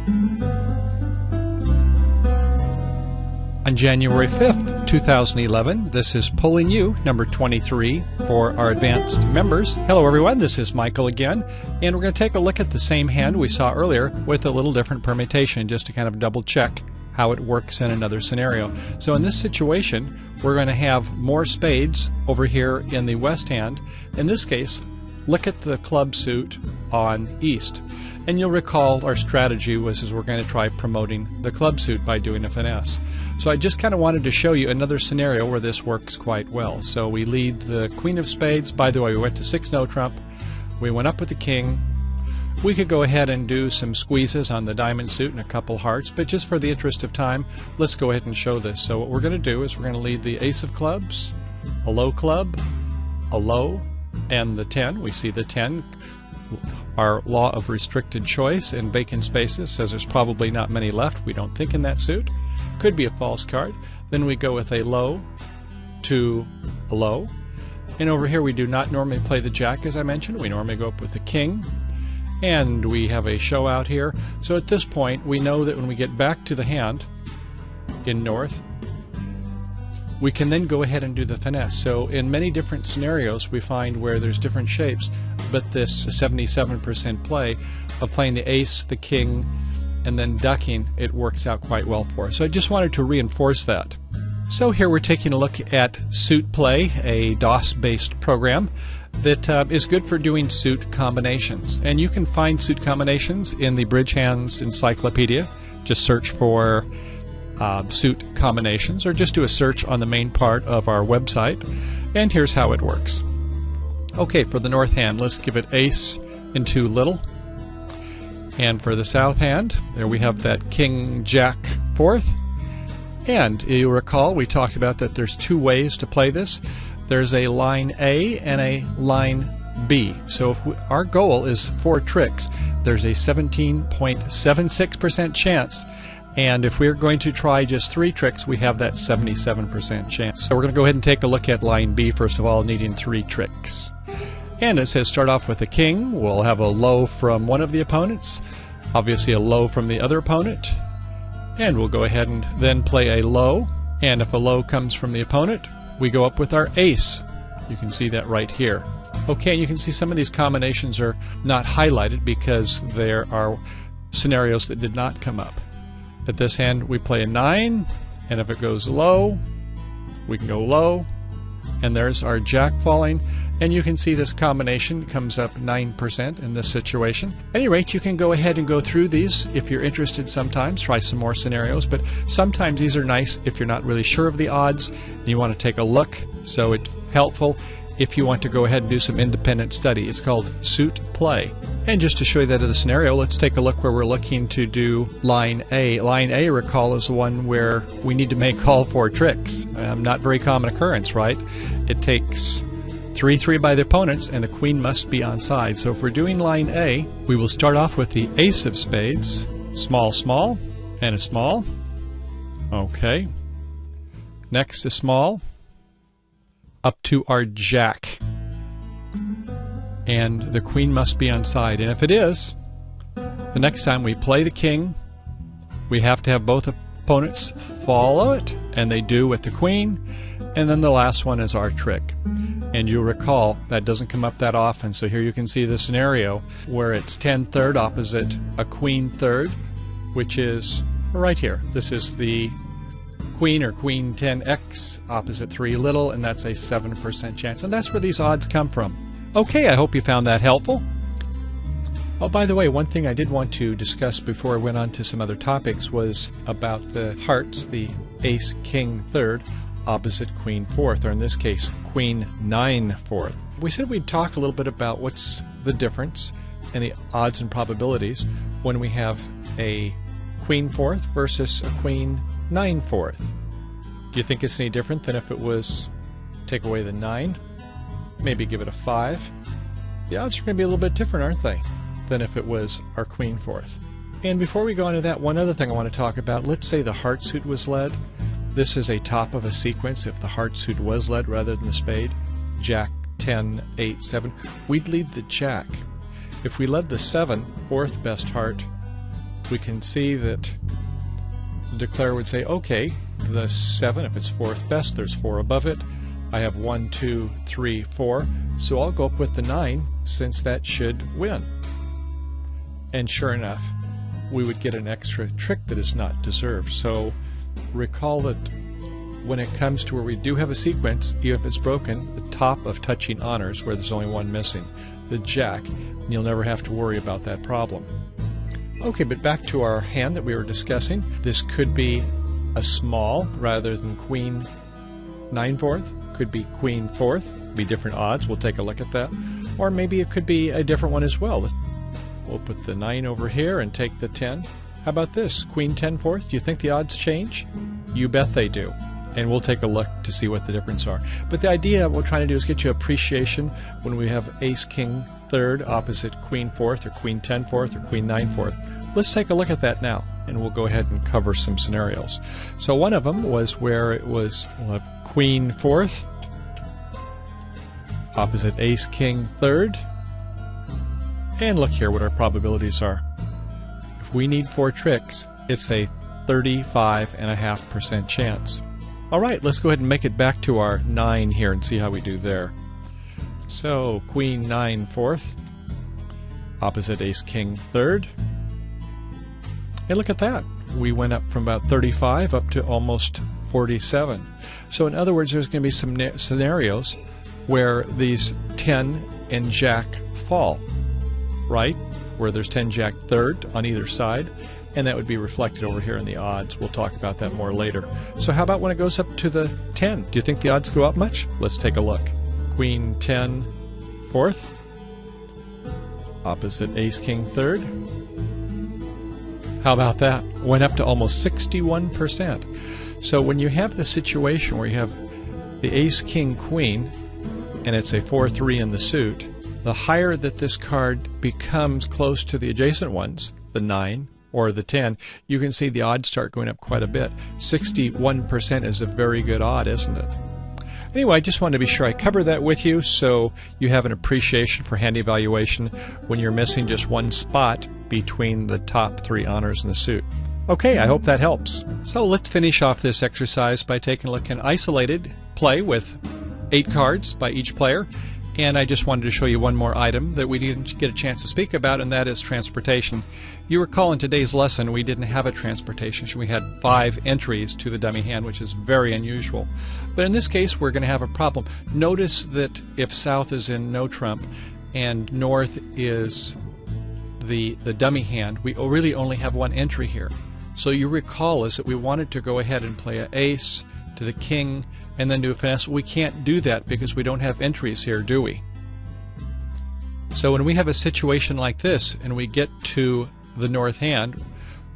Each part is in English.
On January 5th, 2011, this is Pulling You, number 23, for our advanced members. Hello everyone, this is Michael again, and we're going to take a look at the same hand we saw earlier with a little different permutation, just to kind of double check how it works in another scenario. So in this situation, we're going to have more spades over here in the west hand. In this case, look at the club suit on east. And you'll recall our strategy was we're going to try promoting the club suit by doing a finesse. So I just kind of wanted to show you another scenario where this works quite well. So we lead the queen of spades. By the way, we went to 6 no trump. We went up with the king. We could go ahead and do some squeezes on the diamond suit and a couple hearts, but just for the interest of time, let's go ahead and show this. So what we're going to do is we're going to lead the ace of clubs, a low club, a low, and the 10. We see the 10. Our law of restricted choice in vacant spaces says there's probably not many left. We don't think in that suit. Could be a false card. Then we go with a low to a low. And over here we do not normally play the jack, as I mentioned. We normally go up with the king. And we have a show out here. So at this point, we know that when we get back to the hand in north, we can then go ahead and do the finesse. So in many different scenarios, we find where there's different shapes, but this 77% play of playing the ace, the king, and then ducking, it works out quite well for us. So I just wanted to reinforce that. So here we're taking a look at Suit Play, a DOS-based program that is good for doing suit combinations. And you can find suit combinations in the Bridge Hands Encyclopedia. Just search for suit combinations, or just do a search on the main part of our website. And here's how it works. Okay, for the north hand, let's give it ace into little. And for the south hand, there we have that king jack fourth. And you'll recall we talked about that there's two ways to play this. There's a line A and a line B. So if our goal is 4 tricks, there's a 17.76% chance. And if we're going to try just 3 tricks, we have that 77% chance. So we're going to go ahead and take a look at line B first of all, needing 3 tricks. And it says start off with a king. We'll have a low from one of the opponents, obviously a low from the other opponent. And we'll go ahead and then play a low. And if a low comes from the opponent, we go up with our ace. You can see that right here. Okay, and you can see some of these combinations are not highlighted because there are scenarios that did not come up. At this hand, we play a 9, and if it goes low, we can go low, and there's our jack falling, and you can see this combination comes up 9% in this situation. At any rate, you can go ahead and go through these if you're interested sometimes, try some more scenarios, but sometimes these are nice if you're not really sure of the odds, and you want to take a look, so it's helpful if you want to go ahead and do some independent study. It's called Suit Play. And just to show you that other scenario, let's take a look where we're looking to do line A. Line A, recall, is the one where we need to make all 4 tricks. Not very common occurrence, right? It takes 3-3 by the opponents, and the queen must be on side. So if we're doing line A, we will start off with the ace of spades, small, small, and a small. Okay. Next, a small, up to our jack. And the queen must be on side. And if it is, the next time we play the king, we have to have both opponents follow it, and they do with the queen. And then the last one is our trick. And you'll recall that doesn't come up that often, so here you can see the scenario where it's 10 third opposite a queen third, which is right here. This is the queen or queen 10x opposite 3 little, and that's a 7% chance. And that's where these odds come from. Okay, I hope you found that helpful. Oh, by the way, one thing I did want to discuss before I went on to some other topics was about the hearts, the ace king third opposite queen fourth, or in this case queen 9 fourth. We said we'd talk a little bit about what's the difference and the odds and probabilities when we have a queen fourth versus a queen 9 fourth. Do you think it's any different than if it was take away the 9, maybe give it a 5? The odds are going to be a little bit different, aren't they, than if it was our queen fourth. And before we go on to that, one other thing I want to talk about. Let's say the heart suit was led. This is a top of a sequence. If the heart suit was led rather than the spade, jack 10, 8, 7, we'd lead the jack. If we led the 7, fourth best heart, we can see that the declarer would say, okay, the 7, if it's fourth best, there's 4 above it. I have 1, 2, 3, 4, so I'll go up with the 9 since that should win. And sure enough, we would get an extra trick that is not deserved. So recall that when it comes to where we do have a sequence, even if it's broken, the top of touching honors where there's only one missing, the jack, and you'll never have to worry about that problem. Okay, but back to our hand that we were discussing. This could be a small rather than queen 9/4, could be queen 4th, be different odds, we'll take a look at that. Or maybe it could be a different one as well. We'll put the 9 over here and take the 10. How about this, queen 10/4? Do you think the odds change? You bet they do. And we'll take a look to see what the difference are. But the idea we're trying to do is get you appreciation when we have ace king 3rd opposite queen 4th or queen 10/4 or queen 9/4. Let's take a look at that now, and we'll go ahead and cover some scenarios. So one of them was where it was, we'll have queen 4th opposite ace king 3rd. And look here what our probabilities are. If we need 4 tricks, it's a 35.5% chance. Alright, let's go ahead and make it back to our 9 here and see how we do there. So, queen 9/4 opposite ace king 3rd. And look at that. We went up from about 35 up to almost 47. So in other words, there's going to be some scenarios where these 10 and jack fall, right? Where there's 10 jack 3rd on either side, and that would be reflected over here in the odds. We'll talk about that more later. So how about when it goes up to the 10? Do you think the odds go up much? Let's take a look. Queen 10/4 opposite ace king 3rd. How about that? Went up to almost 61%. So when you have the situation where you have the ace king queen and it's a 4-3 in the suit, the higher that this card becomes close to the adjacent ones, the 9 or the 10, you can see the odds start going up quite a bit. 61% is a very good odd, isn't it? Anyway, I just wanted to be sure I covered that with you so you have an appreciation for hand evaluation when you're missing just one spot between the top 3 honors in the suit. Okay, I hope that helps. So let's finish off this exercise by taking a look at an isolated play with 8 cards by each player. And I just wanted to show you one more item that we didn't get a chance to speak about, and that is transportation. You recall in today's lesson we didn't have a transportation. We had 5 entries to the dummy hand, which is very unusual. But in this case, we're going to have a problem. Notice that if south is in no trump and north is the dummy hand, we really only have 1 entry here. So you recall is that we wanted to go ahead and play an ace to the king and then do a finesse. We can't do that because we don't have entries here, do we? So when we have a situation like this and we get to the north hand,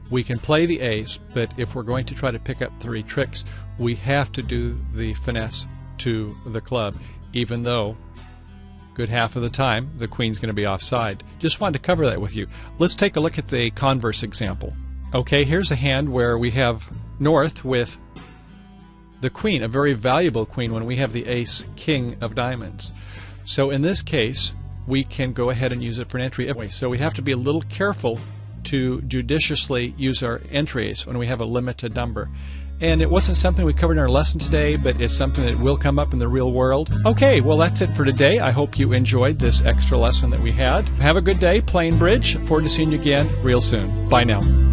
we can play the ace, but if we're going to try to pick up 3 tricks, we have to do the finesse to the club, even though good half of the time the queen's going to be offside. Just wanted to cover that with you. Let's take a look at the converse example. Okay, here's a hand where we have north with the queen, a very valuable queen when we have the ace king of diamonds. So in this case, we can go ahead and use it for an entry. So we have to be a little careful to judiciously use our entries when we have a limited number. And it wasn't something we covered in our lesson today, but it's something that will come up in the real world. Okay, well that's it for today. I hope you enjoyed this extra lesson that we had. Have a good day playing bridge. Forward to seeing you again real soon. Bye now.